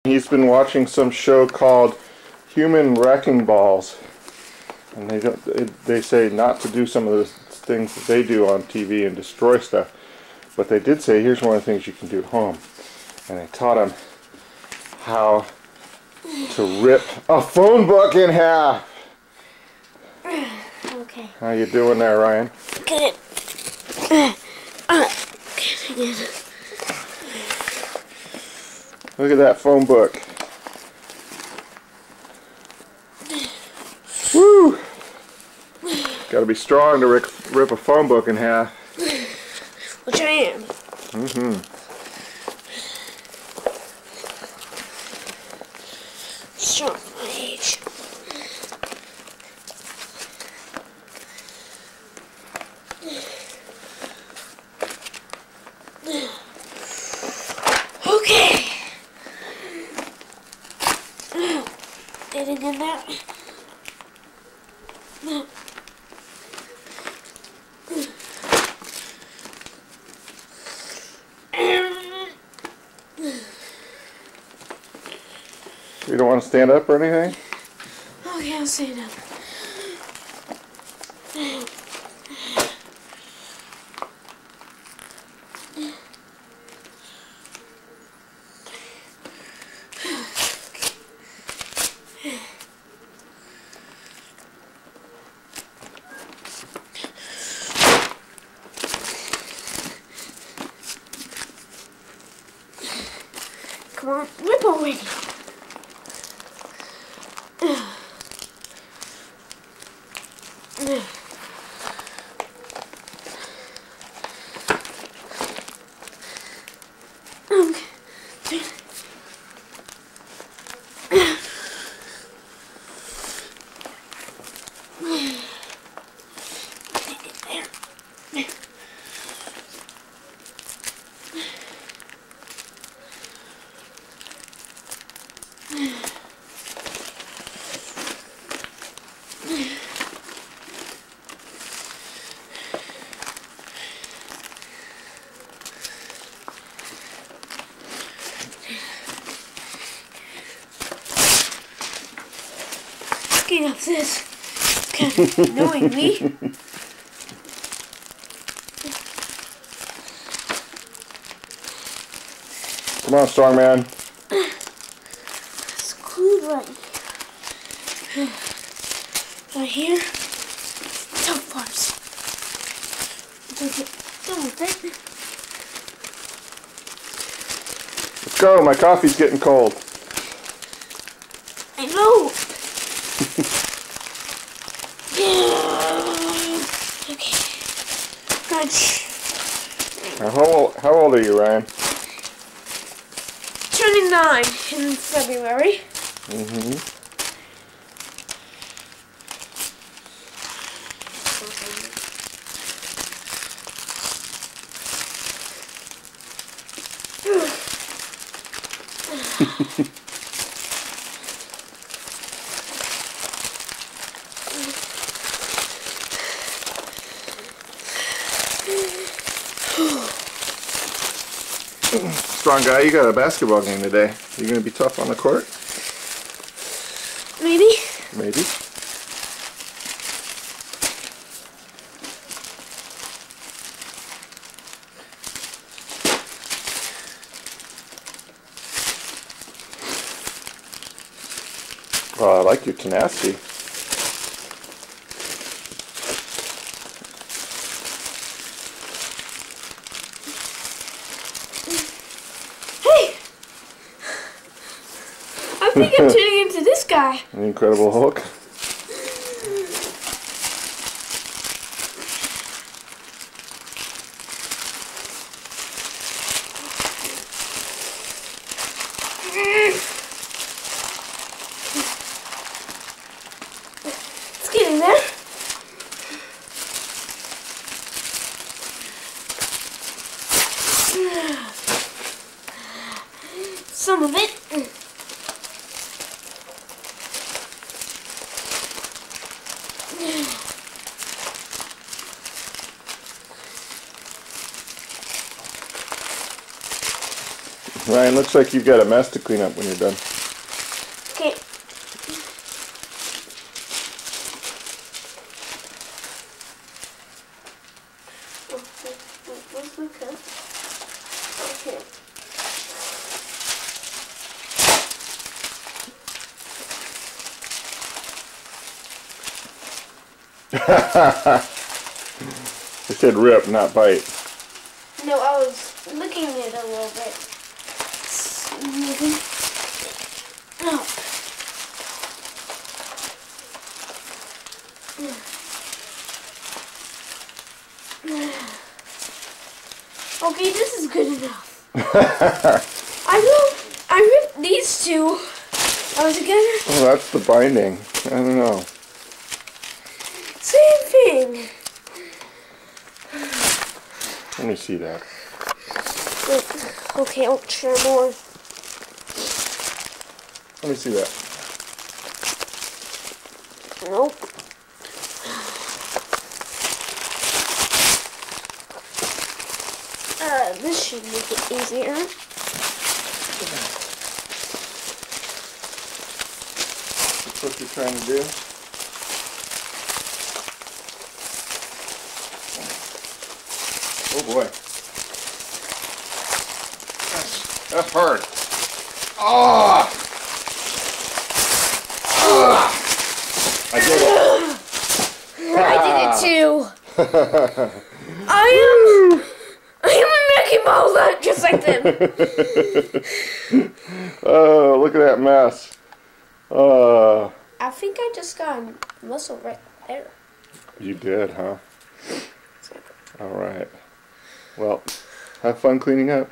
He's been watching some show called Human Wrecking Balls, and they say not to do some of the things that they do on TV and destroy stuff, but they did say here's one of the things you can do at home, and they taught him how to rip a phone book in half. Okay. How you doing there, Ryan? Good. Look at that phone book. Woo! Gotta be strong to rip a phone book in half. Which I am. Strong my age. Okay. Getting in there. You don't want to stand up or anything? Okay, I'll stand up. Come on, rip already. Looking up this, kind of annoying me. Come on, strong man. It's glued right here. Tough parts. Done with it. Let's go. My coffee's getting cold. I know. Okay. Crunch. How old are you, Ryan? Turning 9 in February. Strong guy, you got a basketball game today. You gonna be tough on the court? Maybe. Maybe. Well, I like your tenacity. I think I'm turning into this guy. The Incredible Hulk. It's getting there. Some of it. Ryan, looks like you've got a mess to clean up when you're done. Okay. Where's my cup? Okay. They said rip, not bite. No, I was licking it a little bit. Oh. Okay, this is good enough. I ripped these two. I was gonna. Oh, that's the binding. I don't know. Same thing. Let me see that. Okay, I'll share more. Let me see that. Nope. This should make it easier. That's what you're trying to do? Oh boy. That's hard. Oh! I did it. I did it too. I am a Mickey Mouse, just like them. Oh, look at that mess. I think I just got a muscle right there. You did, huh? All right. Well, have fun cleaning up.